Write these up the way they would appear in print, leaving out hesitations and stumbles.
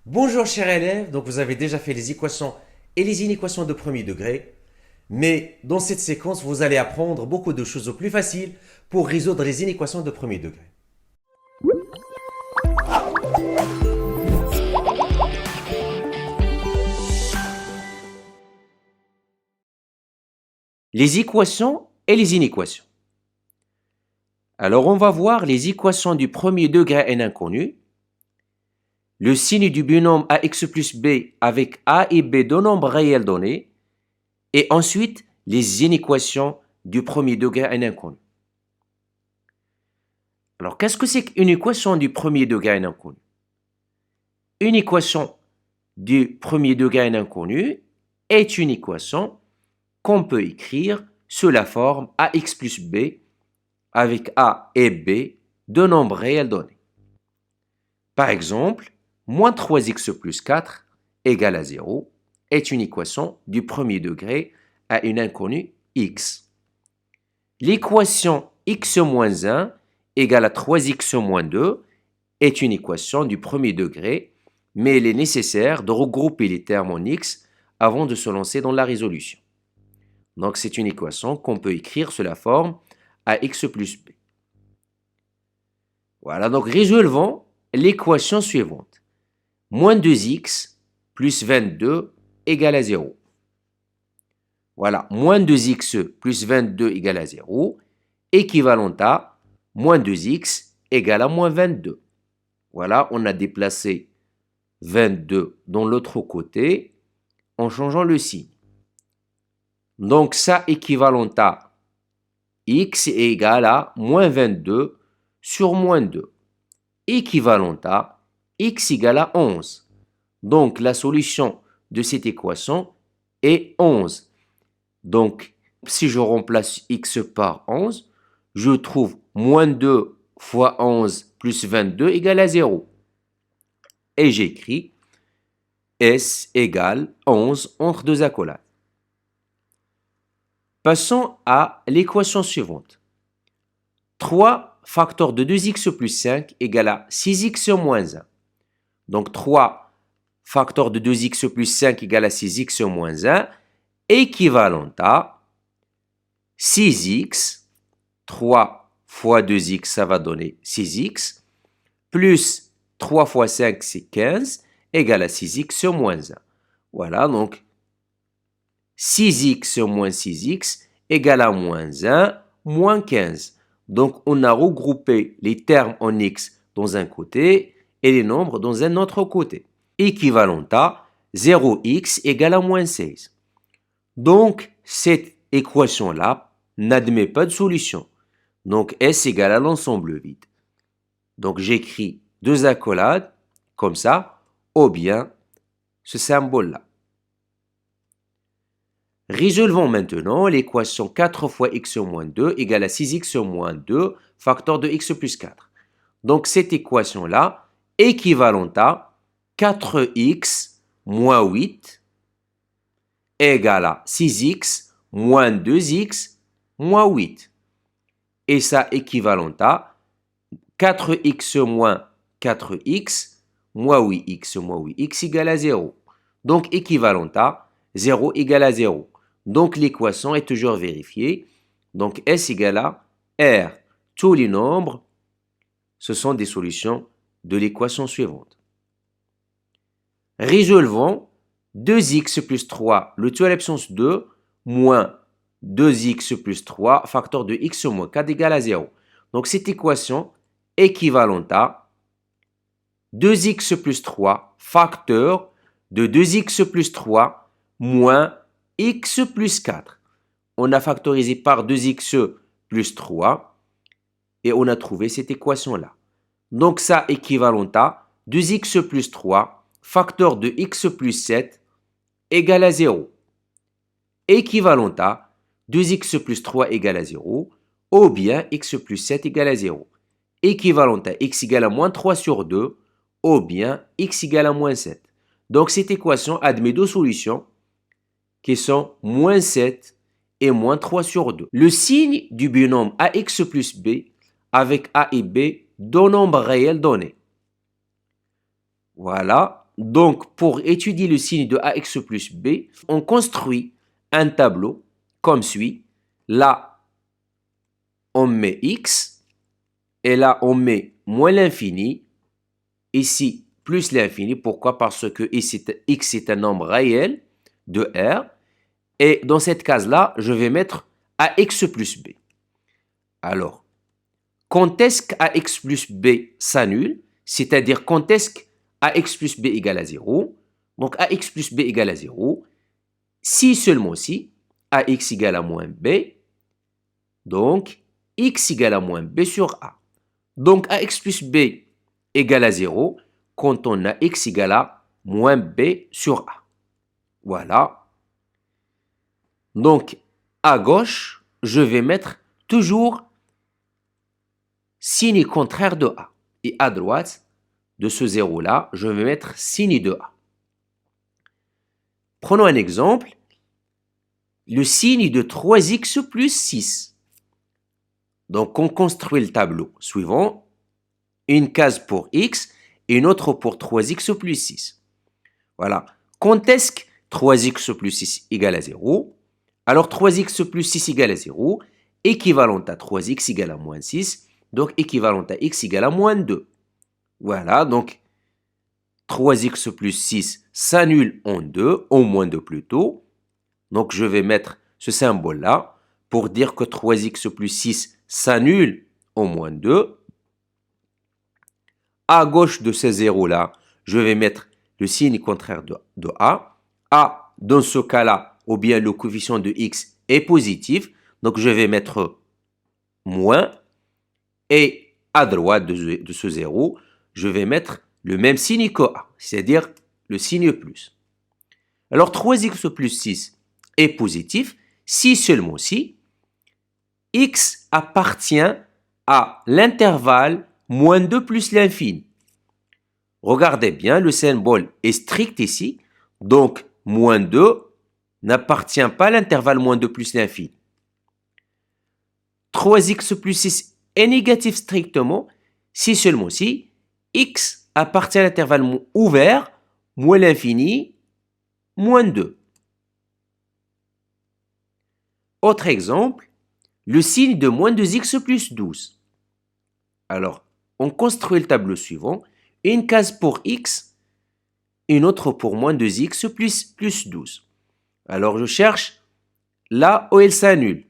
Bonjour chers élèves, donc vous avez déjà fait les équations et les inéquations de premier degré, mais dans cette séquence vous allez apprendre beaucoup de choses plus faciles pour résoudre les inéquations de premier degré. Les équations et les inéquations. Alors on va voir les équations du premier degré n inconnu, le signe du binôme ax plus b avec a et b deux nombres réels donnés, et ensuite les inéquations du premier degré n inconnu. Alors qu'est-ce que c'est qu'une équation du premier degré n inconnu? Une équation du premier degré n inconnu est une équation qu'on peut écrire sous la forme ax plus b avec a et b deux nombres réels donnés. Par exemple, moins 3x plus 4 égale à 0 est une équation du premier degré à une inconnue x. L'équation x moins 1 égale à 3x moins 2 est une équation du premier degré, mais il est nécessaire de regrouper les termes en x avant de se lancer dans la résolution. Donc c'est une équation qu'on peut écrire sous la forme ax plus b. Voilà, donc résolvons l'équation suivante. Moins 2x plus 22 égale à 0. Voilà, moins 2x plus 22 égale à 0, équivalent à moins 2x égale à moins 22. Voilà, on a déplacé 22 dans l'autre côté en changeant le signe. Donc ça équivalent à x est égal à moins 22 sur moins 2, équivalent à x égale à 11. Donc la solution de cette équation est 11. Donc si je remplace x par 11, je trouve moins 2 fois 11 plus 22 égale à 0. Et j'écris S égale 11 entre deux accolades. Passons à l'équation suivante. 3 facteur de 2x plus 5 égale à 6x moins 1. Donc 3 facteur de 2x plus 5 égale à 6x moins 1, équivalent à 6x, 3 fois 2x, ça va donner 6x, plus 3 fois 5, c'est 15, égale à 6x moins 1. Voilà, donc 6x moins 6x égale à moins 1, moins 15. Donc, on a regroupé les termes en x dans un côté et les nombres dans un autre côté. Équivalent à 0x égale à moins 16. Donc, cette équation-là n'admet pas de solution. Donc, S égale à l'ensemble vide. Donc, j'écris deux accolades, comme ça, ou bien ce symbole-là. Résolvons maintenant l'équation 4 fois x moins 2 égale à 6x moins 2 facteur de x plus 4. Donc cette équation-là équivalent à 4x moins 8 égale à 6x moins 2x moins 8. Et ça équivalent à 4x moins 4x moins 8x égale à 0. Donc équivalent à 0 égale à 0. Donc l'équation est toujours vérifiée. Donc S égale à R. Tous les nombres, ce sont des solutions de l'équation suivante. Résolvons 2x plus 3, le tout à l'absence 2, moins 2x plus 3, facteur de x moins 4 égale à 0. Donc cette équation équivalente à 2x plus 3, facteur de 2x plus 3, moins x plus 4. On a factorisé par 2x plus 3 et on a trouvé cette équation-là. Donc ça équivalent à 2x plus 3, facteur de x plus 7 égale à 0. Équivalent à 2x plus 3 égale à 0 ou bien x plus 7 égale à 0. Équivalent à x égale à moins 3 sur 2 ou bien x égale à moins 7. Donc cette équation admet deux solutions qui sont moins 7 et moins 3 sur 2. Le signe du binôme ax plus b avec A et B deux nombres réels donnés. Voilà. Donc, pour étudier le signe de AX plus B, on construit un tableau comme suit. Là, on met X, et là, on met moins l'infini, ici, plus l'infini. Pourquoi? Parce que X est un nombre réel de R, et dans cette case-là, je vais mettre AX plus B. Alors, quand est-ce qu'AX plus B s'annule? C'est-à-dire quand est-ce qu'AX plus B égale à 0? Donc, AX plus B égale à 0. Si seulement si, AX égale à moins B. Donc, X égale à moins B sur A. Donc, AX plus B égale à 0 quand on a X égale à moins B sur A. Voilà. Donc, à gauche, je vais mettre toujours signe contraire de A. Et à droite de ce 0-là, je vais mettre signe de A. Prenons un exemple. Le signe de 3x plus 6. Donc, on construit le tableau suivant. Une case pour x et une autre pour 3x plus 6. Voilà. Quand est-ce que 3x plus 6 égale à 0? Alors, 3x plus 6 égale à 0, équivalent à 3x égale à moins 6, donc équivalent à x égale à moins 2. Voilà, donc 3x plus 6 s'annule en 2, en moins 2 plutôt. Donc, je vais mettre ce symbole-là pour dire que 3x plus 6 s'annule en moins 2. À gauche de ces zéros-là, je vais mettre le signe contraire de A. A, dans ce cas-là, ou bien le coefficient de x est positif, donc je vais mettre moins. Et à droite de ce zéro, je vais mettre le même signe que A, c'est-à-dire le signe plus. Alors 3x plus 6 est positif si seulement si x appartient à l'intervalle moins 2 plus l'infini. Regardez bien, le symbole est strict ici, donc moins 2 n'appartient pas à l'intervalle moins 2 plus l'infini. 3x plus 6 est négatif strictement si seulement si x appartient à l'intervalle ouvert, moins l'infini, moins 2. Autre exemple, le signe de moins 2x plus 12. Alors, on construit le tableau suivant. Une case pour x, une autre pour moins 2x plus 12. Alors, je cherche là où elle s'annule.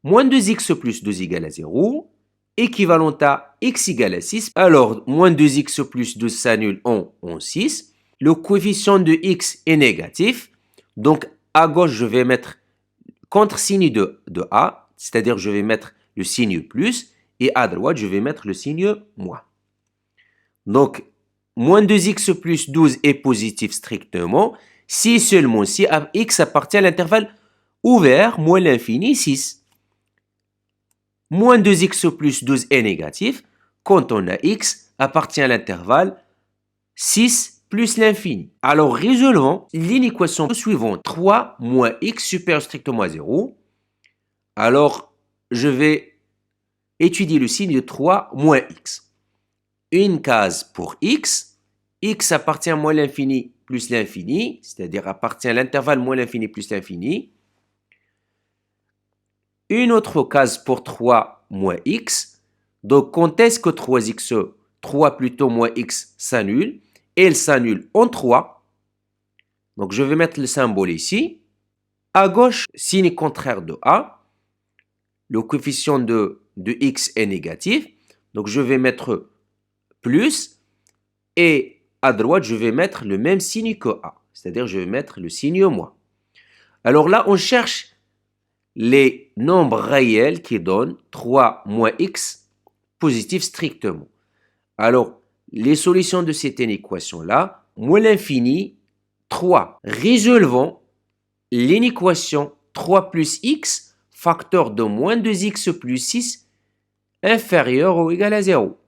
Moins 2x plus 2 égale à 0, équivalent à x égale à 6. Alors, moins 2x plus 2 s'annule en 6. Le coefficient de x est négatif. Donc, à gauche, je vais mettre contre-signe de A, c'est-à-dire je vais mettre le signe plus, et à droite, je vais mettre le signe moins. Donc, moins 2x plus 12 est positif strictement, si seulement si x appartient à l'intervalle ouvert, moins l'infini, 6. Moins 2x plus 12 est négatif quand on a x appartient à l'intervalle 6 plus l'infini. Alors, résolvons l'inéquation suivante. 3 moins x supérieur strictement à 0. Alors, je vais étudier le signe de 3 moins x. Une case pour x. X appartient à moins l'infini plus l'infini, c'est-à-dire appartient à l'intervalle moins l'infini plus l'infini. Une autre case pour 3 moins x. Donc, quand est-ce que 3x, 3 plutôt moins x s'annule? Elle s'annule en 3. Donc, je vais mettre le symbole ici. À gauche, signe contraire de A. Le coefficient de x est négatif. Donc, je vais mettre plus. Et à droite, je vais mettre le même signe que A. C'est-à-dire, je vais mettre le signe moins. Alors là, on cherche les nombres réels qui donnent 3 moins x positif strictement. Alors, les solutions de cette inéquation-là, moins l'infini, 3. Résolvons l'inéquation 3 plus x, facteur de moins 2x plus 6, inférieur ou égal à 0.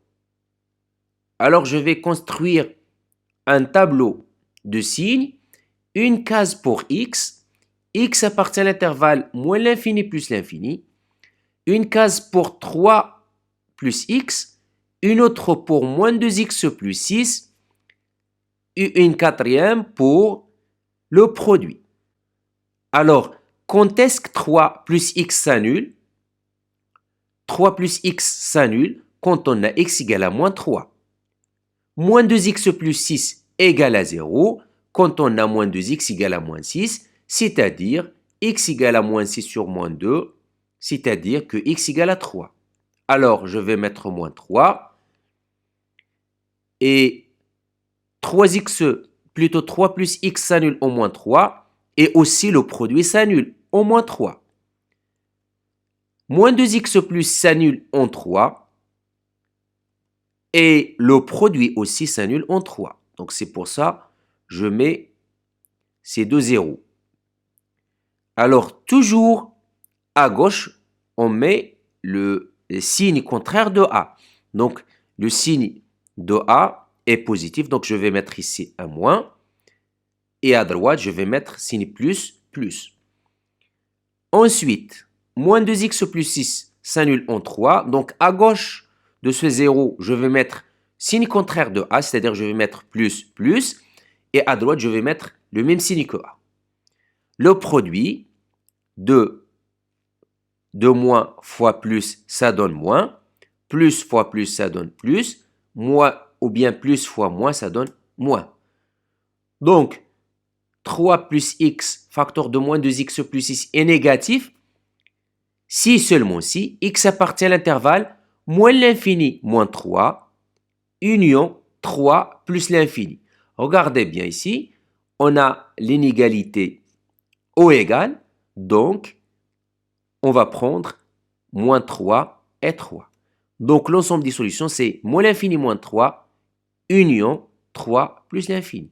Alors, je vais construire un tableau de signes, une case pour x, x appartient à l'intervalle moins l'infini plus l'infini, une case pour 3 plus x, une autre pour moins 2x plus 6, et une quatrième pour le produit. Alors, quand est-ce que 3 plus x s'annule? 3 plus x s'annule quand on a x égale à moins 3. Moins 2x plus 6 égale à 0 quand on a moins 2x égale à moins 6, c'est-à-dire x égale à moins 6 sur moins 2, c'est-à-dire que x égale à 3. Alors, je vais mettre moins 3 et 3x, plutôt 3 plus x s'annule au moins 3 et aussi le produit s'annule au moins 3. Moins 2x plus s'annule en 3 et le produit aussi s'annule en 3. Donc c'est pour ça que je mets ces deux zéros. Alors toujours à gauche, on met le signe contraire de A. Donc le signe de A est positif, donc je vais mettre ici un moins. Et à droite, je vais mettre signe plus, plus. Ensuite, moins 2x plus 6 s'annule en 3. Donc à gauche de ce 0, je vais mettre signe contraire de A, c'est-à-dire je vais mettre plus, plus. Et à droite, je vais mettre le même signe que A. Le produit de moins fois plus, ça donne moins. Plus fois plus, ça donne plus. Moins ou bien plus fois moins, ça donne moins. Donc, 3 plus x, facteur de moins 2x plus 6 est négatif. Si seulement si x appartient à l'intervalle moins l'infini moins 3, union 3 plus l'infini. Regardez bien ici, on a l'inégalité O égale, donc on va prendre moins 3 et 3. Donc l'ensemble des solutions, c'est moins l'infini moins 3, union 3 plus l'infini.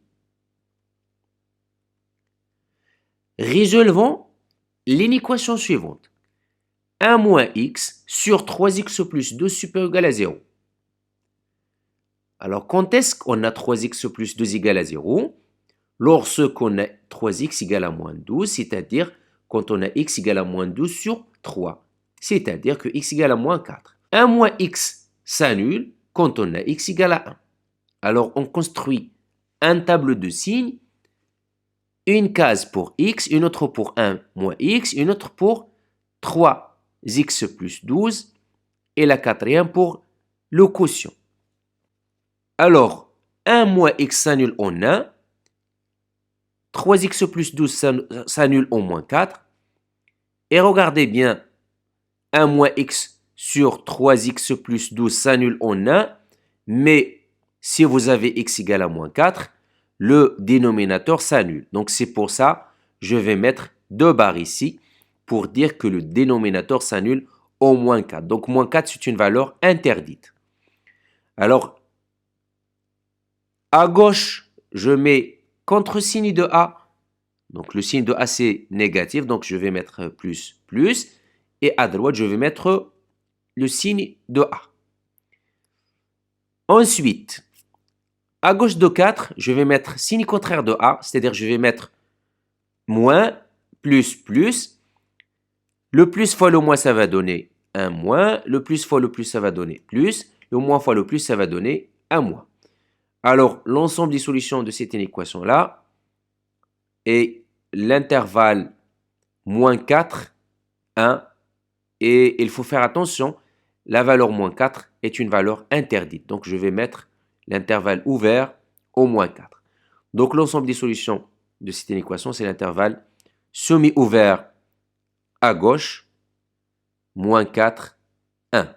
Résolvons l'inéquation suivante. 1 moins x sur 3x plus 2 supérieur ou égal à 0. Alors, quand est-ce qu'on a 3x plus 2 égale à 0? Lorsqu'on a 3x égale à moins 12, c'est-à-dire quand on a x égale à moins 12 sur 3, c'est-à-dire que x égale à moins 4. 1 moins x s'annule quand on a x égale à 1. Alors, on construit un tableau de signes, une case pour x, une autre pour 1 moins x, une autre pour 3x plus 12 et la quatrième pour le quotient. Alors, 1 moins x s'annule en 1, 3x plus 12 s'annule en moins 4, et regardez bien, 1 moins x sur 3x plus 12 s'annule en 1, mais si vous avez x égale à moins 4, le dénominateur s'annule. Donc c'est pour ça que je vais mettre 2 barres ici pour dire que le dénominateur s'annule au moins 4. Donc moins 4, c'est une valeur interdite. Alors, à gauche, je mets contre-signe de A. Donc le signe de A, c'est négatif, donc je vais mettre plus, plus. Et à droite, je vais mettre le signe de A. Ensuite, à gauche de 4, je vais mettre signe contraire de A, c'est-à-dire je vais mettre moins, plus, plus. Le plus fois le moins, ça va donner un moins. Le plus fois le plus, ça va donner plus. Le moins fois le plus, ça va donner un moins. Alors, l'ensemble des solutions de cette inéquation-là est l'intervalle moins 4, 1. Et il faut faire attention, la valeur moins 4 est une valeur interdite. Donc, je vais mettre l'intervalle ouvert au moins 4. Donc, l'ensemble des solutions de cette inéquation, c'est l'intervalle semi-ouvert à gauche, moins 4, 1.